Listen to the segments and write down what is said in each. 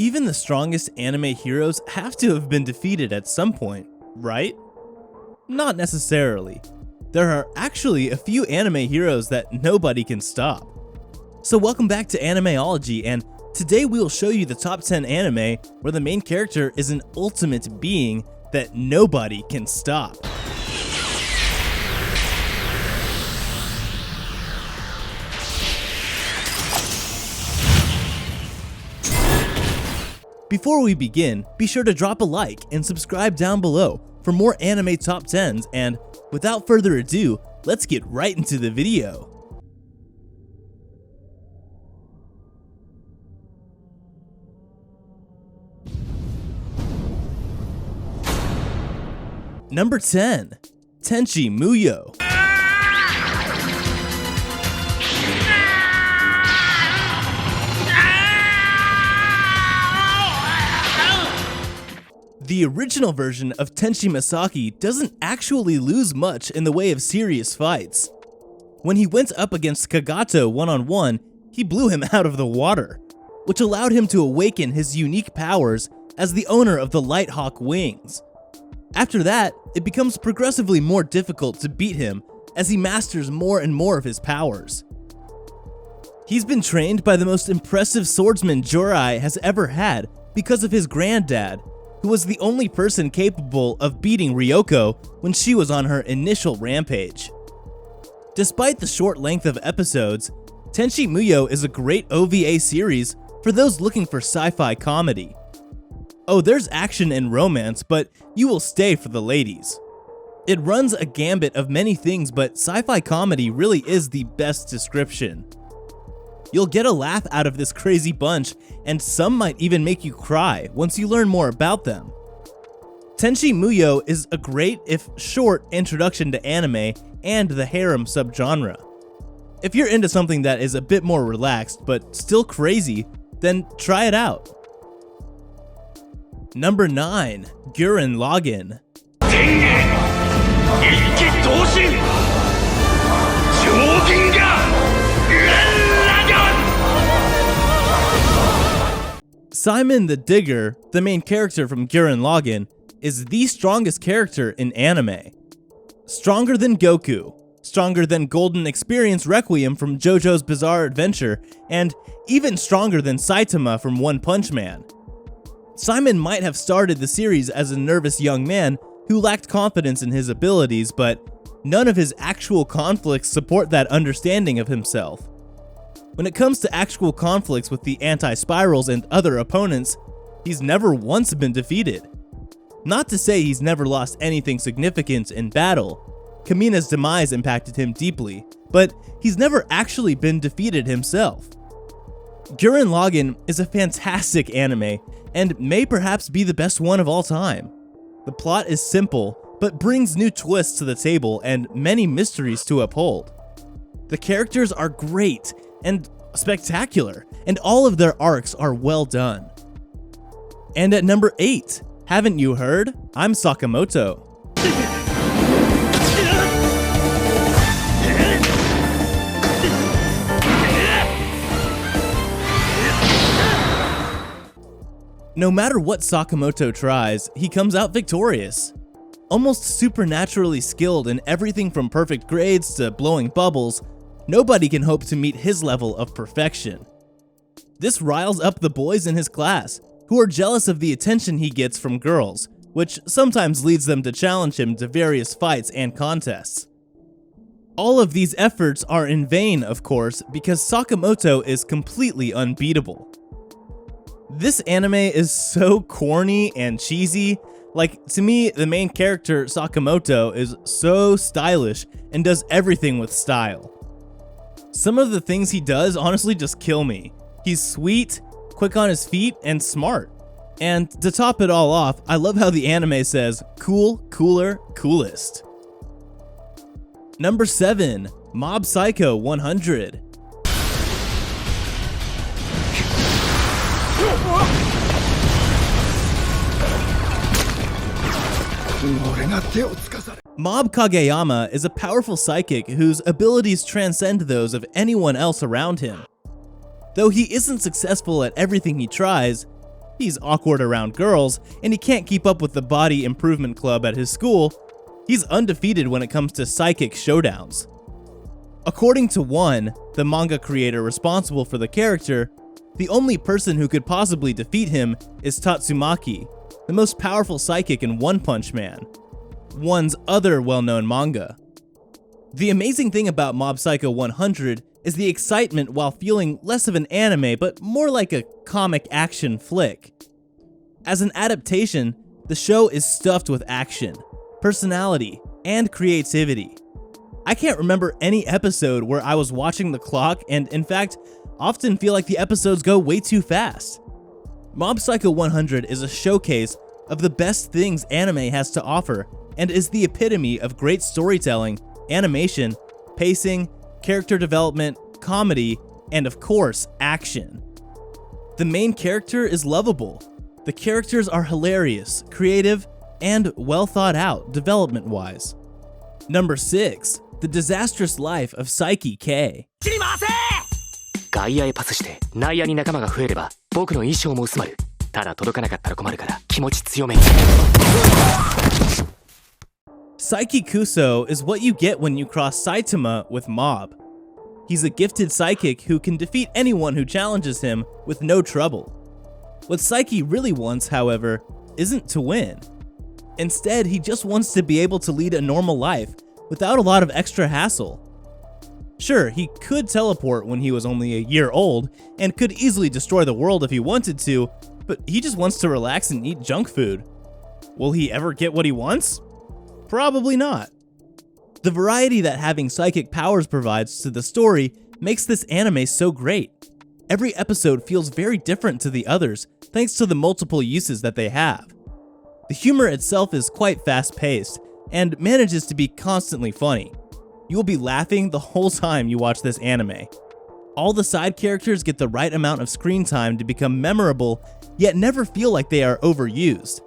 Even the strongest anime heroes have to have been defeated at some point, right? Not necessarily. There are actually a few anime heroes that nobody can stop. So welcome back to Animeology, and today we will show you the top 10 anime where the main character is an ultimate being that nobody can stop. Before we begin, be sure to drop a like and subscribe down below for more anime top 10s, and without further ado, let's get right into the video. Number 10. Tenshi Muyo. The original version of Tenshi Masaki doesn't actually lose much in the way of serious fights. When he went up against Kagato one-on-one, he blew him out of the water, which allowed him to awaken his unique powers as the owner of the Lighthawk wings. After that, it becomes progressively more difficult to beat him as he masters more and more of his powers. He's been trained by the most impressive swordsman Jorai has ever had because of his granddad, who was the only person capable of beating Ryoko when she was on her initial rampage. Despite the short length of episodes, Tenshi Muyo is a great OVA series for those looking for sci-fi comedy. Oh, there's action and romance, but you will stay for the ladies. It runs a gambit of many things, but sci-fi comedy really is the best description. You'll get a laugh out of this crazy bunch, and some might even make you cry once you learn more about them. Tenshi Muyo is a great, if short, introduction to anime and the harem subgenre. If you're into something that is a bit more relaxed but still crazy, then try it out. Number 9. Jiren Logan. Simon the Digger, the main character from Jiren Logan, is the strongest character in anime. Stronger than Goku, stronger than Golden Experience Requiem from JoJo's Bizarre Adventure, and even stronger than Saitama from One Punch Man. Simon might have started the series as a nervous young man who lacked confidence in his abilities, but none of his actual conflicts support that understanding of himself. When it comes to actual conflicts with the anti-spirals and other opponents, he's never once been defeated. Not to say he's never lost anything significant in battle. Kamina's demise impacted him deeply, but he's never actually been defeated himself. Jiren Logan is a fantastic anime, and may perhaps be the best one of all time. The plot is simple, but brings new twists to the table and many mysteries to uphold. The characters are great and spectacular, and all of their arcs are well done. And at number 8, haven't you heard? I'm Sakamoto. No matter what Sakamoto tries, he comes out victorious. Almost supernaturally skilled in everything from perfect grades to blowing bubbles, nobody can hope to meet his level of perfection. This riles up the boys in his class, who are jealous of the attention he gets from girls, which sometimes leads them to challenge him to various fights and contests. All of these efforts are in vain, of course, because Sakamoto is completely unbeatable. This anime is so corny and cheesy. Like, to me, the main character, Sakamoto, is so stylish and does everything with style. Some of the things he does honestly just kill me. He's sweet, quick on his feet, and smart. And to top it all off, I love how the anime says, cool, cooler, coolest. Number 7. Mob Psycho 100. Mob Kageyama is a powerful psychic whose abilities transcend those of anyone else around him. Though he isn't successful at everything he tries, He's awkward around girls, and he can't keep up with the body improvement club at his school. He's undefeated when it comes to psychic showdowns. According to One, the manga creator responsible for the character, the only person who could possibly defeat him is Tatsumaki, the most powerful psychic in One Punch Man, One's other well-known manga. The amazing thing about Mob Psycho 100 is the excitement while feeling less of an anime but more like a comic action flick. As an adaptation, the show is stuffed with action, personality, and creativity. I can't remember any episode where I was watching the clock and, in fact, often feel like the episodes go way too fast. Mob Psycho 100 is a showcase of the best things anime has to offer and is the epitome of great storytelling, animation, pacing, character development, comedy, and of course, action. The main character is lovable. The characters are hilarious, creative, and well thought out development-wise. Number 6. The Disastrous Life of Saiki K. 外野へパスして内野に仲間が増えれば僕の衣装も薄まる。ただ届かなかったら困るから気持ち強めに。Saiki Kuso is what you get when you cross Saitama with Mob. He's a gifted psychic who can defeat anyone who challenges him with no trouble. What Saiki really wants, however, isn't to win. Instead, he just wants to be able to lead a normal life without a lot of extra hassle. Sure, he could teleport when he was only a year old and could easily destroy the world if he wanted to, but he just wants to relax and eat junk food. Will he ever get what he wants? Probably not. The variety that having psychic powers provides to the story makes this anime so great. Every episode feels very different to the others thanks to the multiple uses that they have. The humor itself is quite fast-paced and manages to be constantly funny. You will be laughing the whole time you watch this anime. All the side characters get the right amount of screen time to become memorable, yet never feel like they are overused.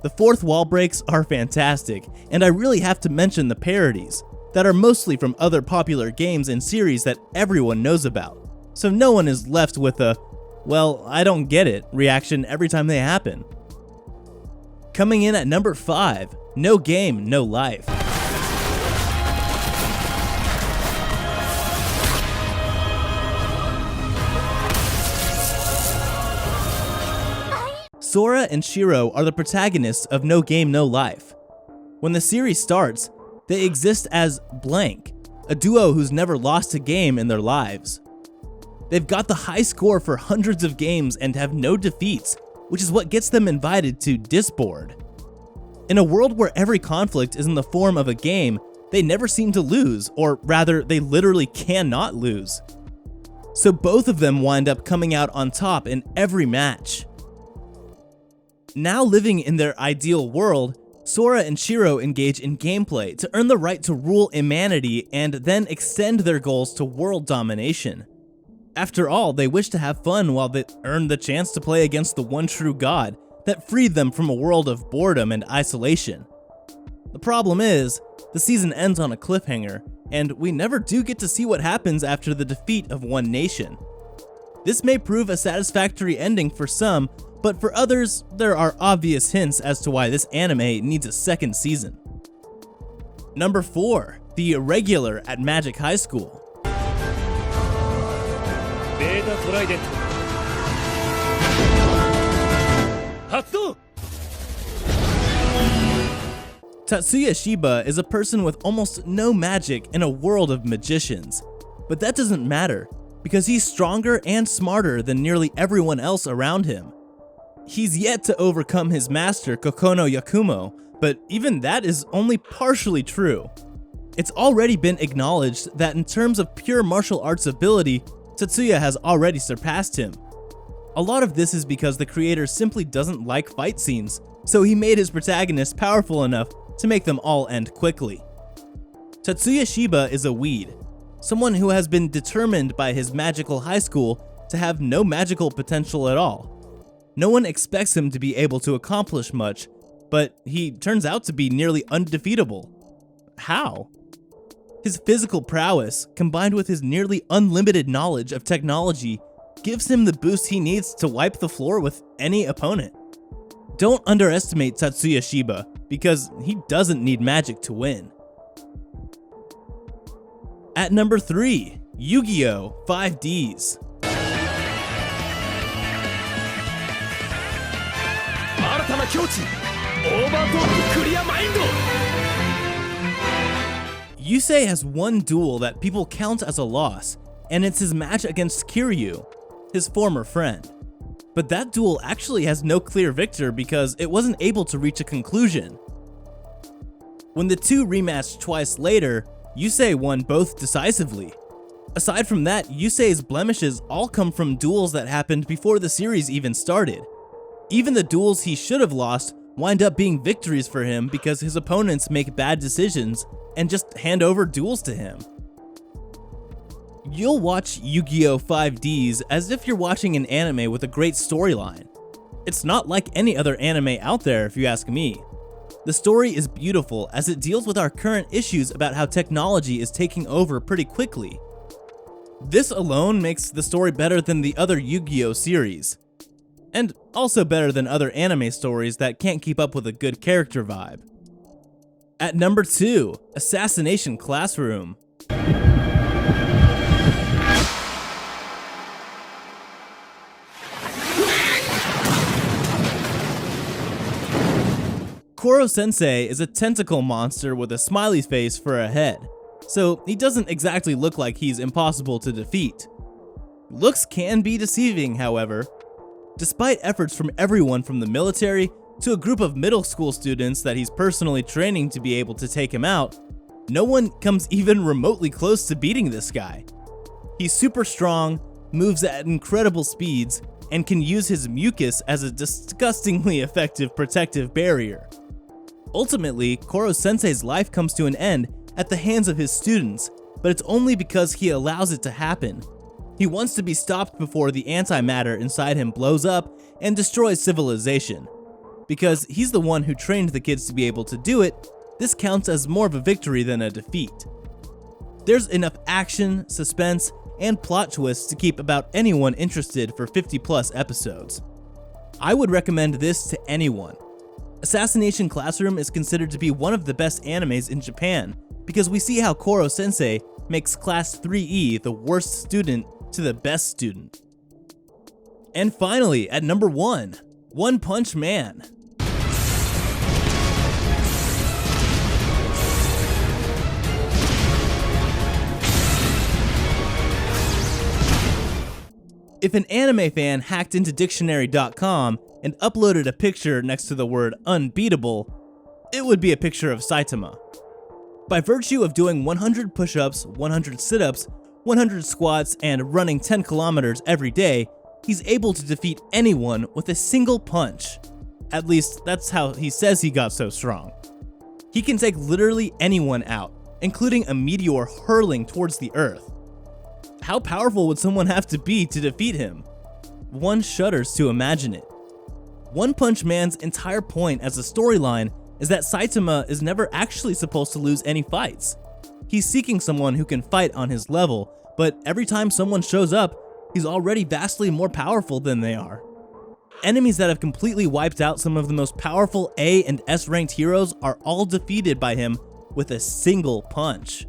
The fourth wall breaks are fantastic, and I really have to mention the parodies, that are mostly from other popular games and series that everyone knows about, so no one is left with a, well, I don't get it reaction every time they happen. Coming in at number 5, No Game, No Life. Sora and Shiro are the protagonists of No Game, No Life. When the series starts, they exist as Blank, a duo who's never lost a game in their lives. They've got the high score for hundreds of games and have no defeats, which is what gets them invited to Disboard. In a world where every conflict is in the form of a game, they never seem to lose, or rather, they literally cannot lose. So both of them wind up coming out on top in every match. Now living in their ideal world, Sora and Shiro engage in gameplay to earn the right to rule humanity and then extend their goals to world domination. After all, they wish to have fun while they earn the chance to play against the one true god that freed them from a world of boredom and isolation. The problem is, the season ends on a cliffhanger, and we never do get to see what happens after the defeat of one nation. This may prove a satisfactory ending for some, but for others, there are obvious hints as to why this anime needs a second season. Number 4, The Irregular at Magic High School. Tatsuya Shiba is a person with almost no magic in a world of magicians, but that doesn't matter, because he's stronger and smarter than nearly everyone else around him. He's yet to overcome his master Kokono Yakumo, but even that is only partially true. It's already been acknowledged that in terms of pure martial arts ability, Tatsuya has already surpassed him. A lot of this is because the creator simply doesn't like fight scenes, so he made his protagonists powerful enough to make them all end quickly. Tatsuya Shiba is a weed, someone who has been determined by his magical high school to have no magical potential at all. No one expects him to be able to accomplish much, but he turns out to be nearly undefeatable. How? His physical prowess, combined with his nearly unlimited knowledge of technology, gives him the boost he needs to wipe the floor with any opponent. Don't underestimate Tatsuya Shiba, because he doesn't need magic to win. At number 3, YuGiOh 5Ds. Yusei has one duel that people count as a loss, and it's his match against Kiryu, his former friend. But that duel actually has no clear victor because it wasn't able to reach a conclusion. When the two rematched twice later, Yusei won both decisively. Aside from that, Yusei's blemishes all come from duels that happened before the series even started. Even the duels he should have lost wind up being victories for him because his opponents make bad decisions and just hand over duels to him. You'll watch YuGiOh 5Ds as if you're watching an anime with a great storyline. It's not like any other anime out there if you ask me. The story is beautiful as it deals with our current issues about how technology is taking over pretty quickly. This alone makes the story better than the other YuGiOh series, and also better than other anime stories that can't keep up with a good character vibe. At number 2, Assassination Classroom. Koro-sensei is a tentacle monster with a smiley face for a head, so he doesn't exactly look like he's impossible to defeat. Looks can be deceiving, however. Despite efforts from everyone from the military to a group of middle school students that he's personally training to be able to take him out, no one comes even remotely close to beating this guy. He's super strong, moves at incredible speeds, and can use his mucus as a disgustingly effective protective barrier. Ultimately, Koro-sensei's life comes to an end at the hands of his students, but it's only because he allows it to happen. He wants to be stopped before the antimatter inside him blows up and destroys civilization. Because he's the one who trained the kids to be able to do it, this counts as more of a victory than a defeat. There's enough action, suspense, and plot twists to keep about anyone interested for 50+ episodes. I would recommend this to anyone. Assassination Classroom is considered to be one of the best animes in Japan because we see how Koro-sensei makes Class 3E the worst student to the best student. And finally, at number 1, One Punch Man. If an anime fan hacked into dictionary.com and uploaded a picture next to the word unbeatable, it would be a picture of Saitama. By virtue of doing 100 push-ups, 100 sit-ups, 100 squats, and running 10 kilometers every day, he's able to defeat anyone with a single punch. At least, that's how he says he got so strong. He can take literally anyone out, including a meteor hurling towards the earth. How powerful would someone have to be to defeat him? One shudders to imagine it. One Punch Man's entire point as a storyline is that Saitama is never actually supposed to lose any fights. He's seeking someone who can fight on his level, but every time someone shows up, he's already vastly more powerful than they are. Enemies that have completely wiped out some of the most powerful A and S ranked heroes are all defeated by him with a single punch.